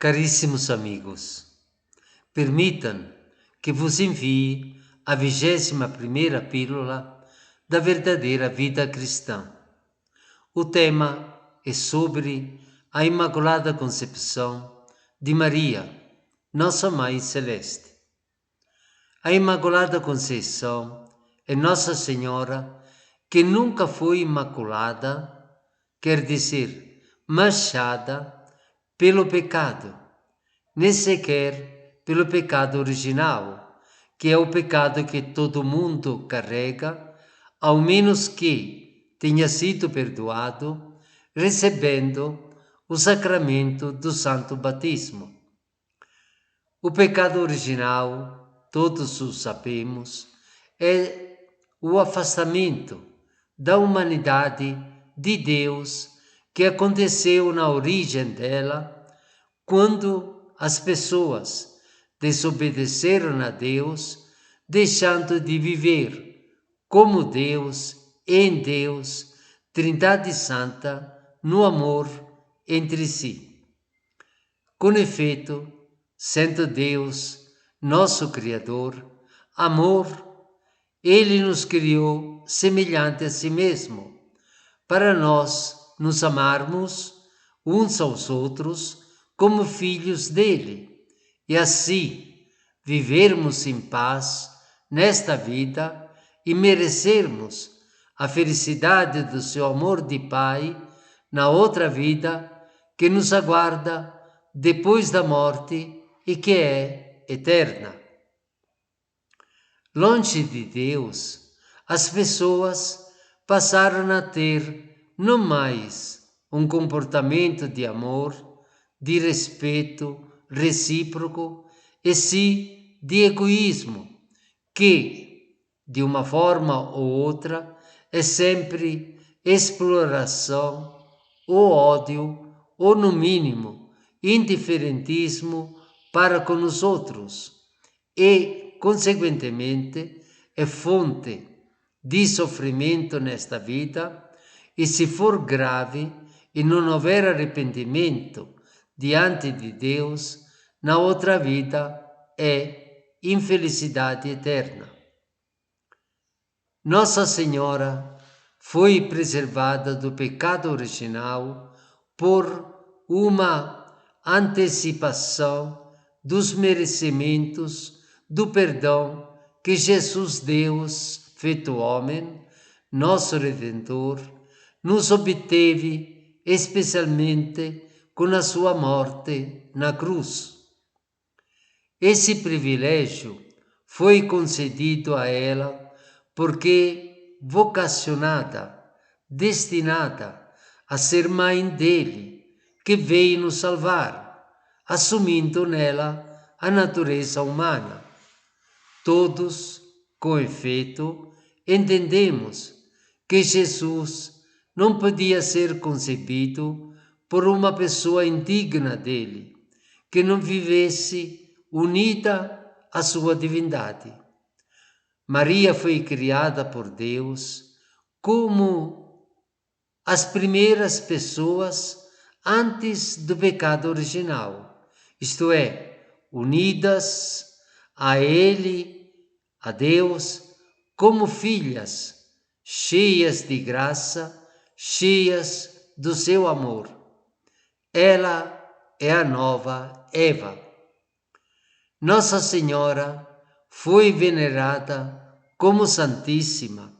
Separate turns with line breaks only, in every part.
Caríssimos amigos, permitam que vos envie a 21ª pílula da verdadeira vida cristã. O tema é sobre a Imaculada Concepção de Maria, Nossa Mãe Celeste. A Imaculada Conceição é Nossa Senhora que nunca foi imaculada, quer dizer, manchada pelo pecado, nem sequer pelo pecado original, que é o pecado que todo mundo carrega, ao menos que tenha sido perdoado, recebendo o sacramento do Santo Batismo. O pecado original, todos o sabemos, é o afastamento da humanidade de Deus que aconteceu na origem dela, quando as pessoas desobedeceram a Deus, deixando de viver como Deus, em Deus, Trindade Santa, no amor entre si. Com efeito, sendo Deus, nosso Criador, amor, Ele nos criou semelhante a si mesmo, para nós nos amarmos uns aos outros como filhos dele, e assim vivermos em paz nesta vida e merecermos a felicidade do seu amor de Pai na outra vida que nos aguarda depois da morte e que é eterna. Longe de Deus, as pessoas passaram a ter não mais um comportamento de amor, de respeito recíproco, e sim de egoísmo, que, de uma forma ou outra, é sempre exploração ou ódio, ou no mínimo, indiferentismo para com os outros, e, consequentemente, é fonte de sofrimento nesta vida, e se for grave e não houver arrependimento diante de Deus, na outra vida é infelicidade eterna. Nossa Senhora foi preservada do pecado original por uma antecipação dos merecimentos do perdão que Jesus Deus, feito homem, nosso Redentor, nos obteve especialmente com a sua morte na cruz. Esse privilégio foi concedido a ela porque vocacionada, destinada a ser mãe dele, que veio nos salvar, assumindo nela a natureza humana. Todos, com efeito, entendemos que Jesus não podia ser concebido por uma pessoa indigna dele, que não vivesse unida à sua divindade. Maria foi criada por Deus como as primeiras pessoas antes do pecado original, isto é, unidas a Ele, a Deus, como filhas, cheias de graça, cheias do seu amor. Ela é a nova Eva. Nossa Senhora foi venerada como Santíssima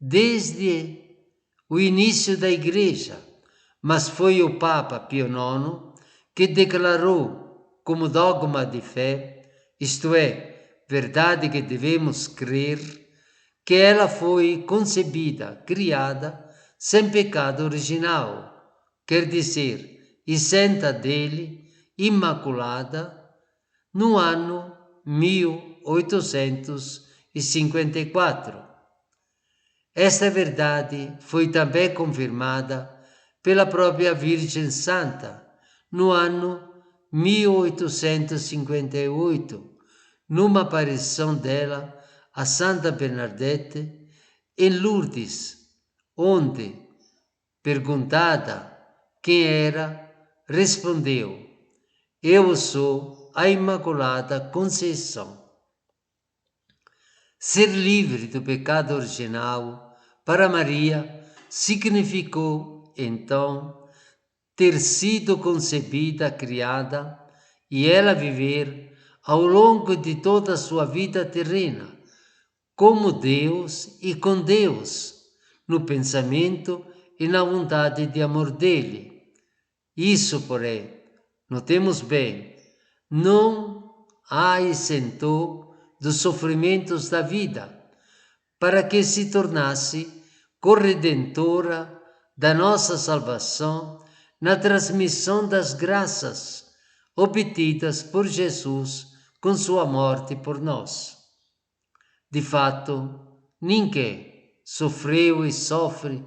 desde o início da Igreja, mas foi o Papa Pio IX que declarou como dogma de fé, isto é, verdade que devemos crer, que ela foi concebida, criada, sem pecado original, quer dizer, isenta dele, imaculada, no ano 1854. Esta verdade foi também confirmada pela própria Virgem Santa no ano 1858, numa aparição dela a Santa Bernadette em Lourdes, onde, perguntada quem era, respondeu: Eu sou a Imaculada Conceição. Ser livre do pecado original para Maria significou, então, ter sido concebida, criada e ela viver ao longo de toda a sua vida terrena, como Deus e com Deus, no pensamento e na vontade de amor dele. Isso, porém, notemos bem, não a isentou dos sofrimentos da vida, para que se tornasse corredentora da nossa salvação na transmissão das graças obtidas por Jesus com sua morte por nós. De fato, ninguém sofreu e sofre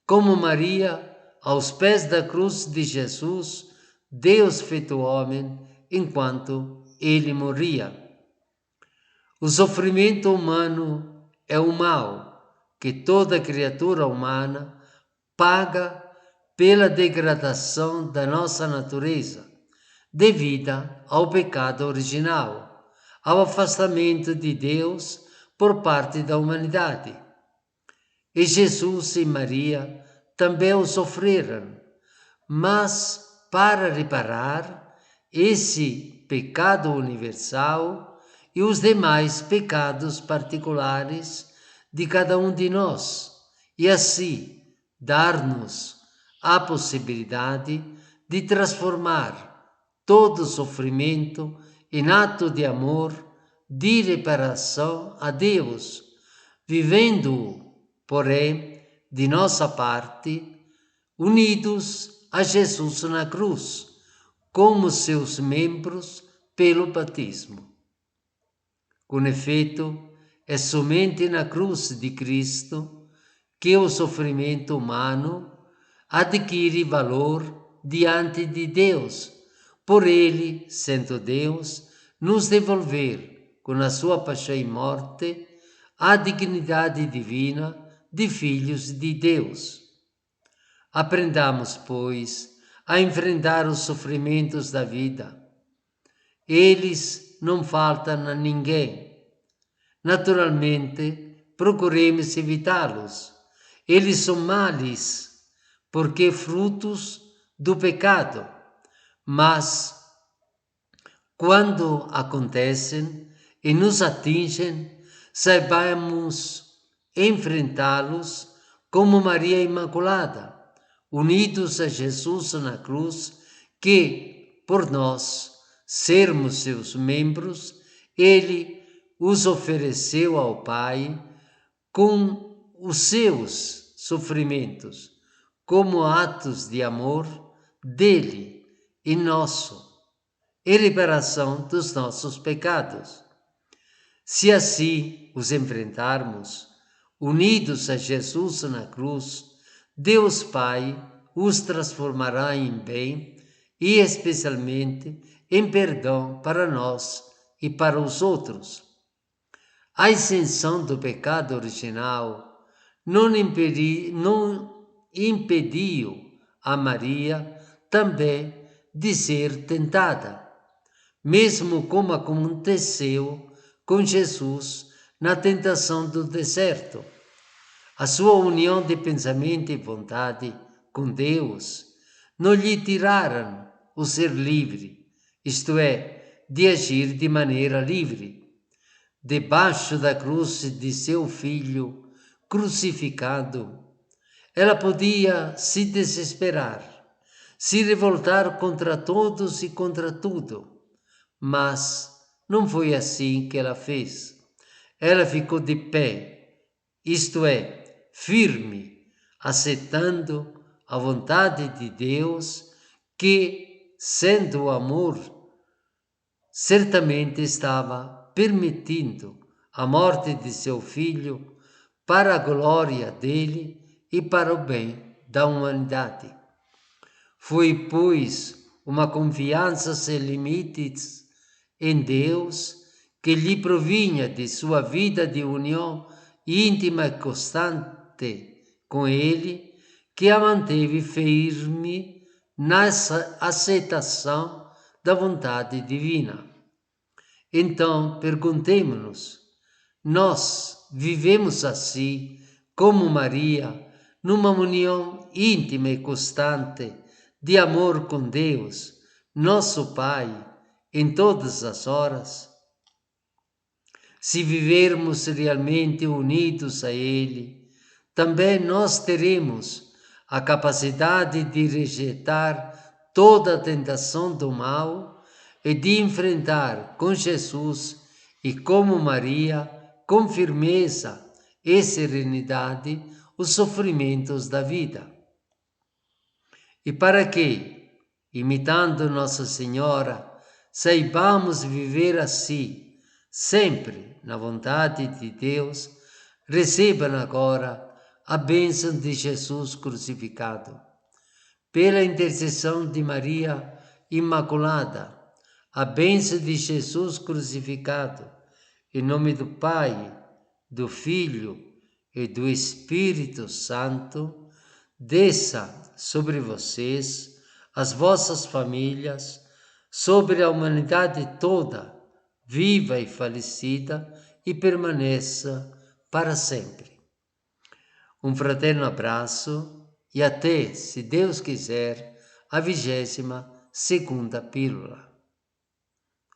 como Maria aos pés da cruz de Jesus, Deus feito homem, enquanto ele morria. O sofrimento humano é o mal que toda criatura humana paga pela degradação da nossa natureza, devida ao pecado original, ao afastamento de Deus por parte da humanidade. E Jesus e Maria também o sofreram, mas para reparar esse pecado universal e os demais pecados particulares de cada um de nós, e assim dar-nos a possibilidade de transformar todo sofrimento em ato de amor, de reparação a Deus, vivendo-o, porém, de nossa parte, unidos a Jesus na cruz, como seus membros pelo batismo. Com efeito, é somente na cruz de Cristo que o sofrimento humano adquire valor diante de Deus, por ele, sendo Deus, nos devolver, com a sua paixão e morte, a dignidade divina de filhos de Deus. Aprendamos, pois, a enfrentar os sofrimentos da vida. Eles não faltam a ninguém. Naturalmente, procuremos evitá-los. Eles são males, porque frutos do pecado. Mas, quando acontecem e nos atingem, saibamos enfrentá-los como Maria Imaculada, unidos a Jesus na cruz, que, por nós sermos seus membros, ele os ofereceu ao Pai com os seus sofrimentos, como atos de amor dele e nosso, e reparação dos nossos pecados. Se assim os enfrentarmos, unidos a Jesus na cruz, Deus Pai os transformará em bem e especialmente em perdão para nós e para os outros. A isenção do pecado original não impediu a Maria também de ser tentada, mesmo como aconteceu com Jesus na tentação do deserto. A sua união de pensamento e vontade com Deus não lhe tiraram o ser livre, isto é, de agir de maneira livre. Debaixo da cruz de seu filho crucificado, ela podia se desesperar, se revoltar contra todos e contra tudo, mas não foi assim que ela fez. Ela ficou de pé, isto é, firme, aceitando a vontade de Deus que, sendo o amor, certamente estava permitindo a morte de seu filho para a glória dele e para o bem da humanidade. Foi, pois, uma confiança sem limites em Deus que lhe provinha de sua vida de união íntima e constante com ele, que a manteve firme na aceitação da vontade divina. Então, perguntemo-nos: nós vivemos assim, como Maria, numa união íntima e constante de amor com Deus, nosso Pai, em todas as horas? Se vivermos realmente unidos a Ele, também nós teremos a capacidade de rejeitar toda a tentação do mal e de enfrentar com Jesus e como Maria, com firmeza e serenidade, os sofrimentos da vida. E para que, imitando Nossa Senhora, saibamos viver assim, sempre na vontade de Deus, recebam agora a bênção de Jesus crucificado. Pela intercessão de Maria Imaculada, a bênção de Jesus crucificado, em nome do Pai, do Filho e do Espírito Santo, desça sobre vocês, as vossas famílias, sobre a humanidade toda, viva e falecida, e permaneça para sempre. Um fraterno abraço e até, se Deus quiser, a 22ª pílula.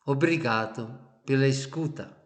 Obrigado pela escuta.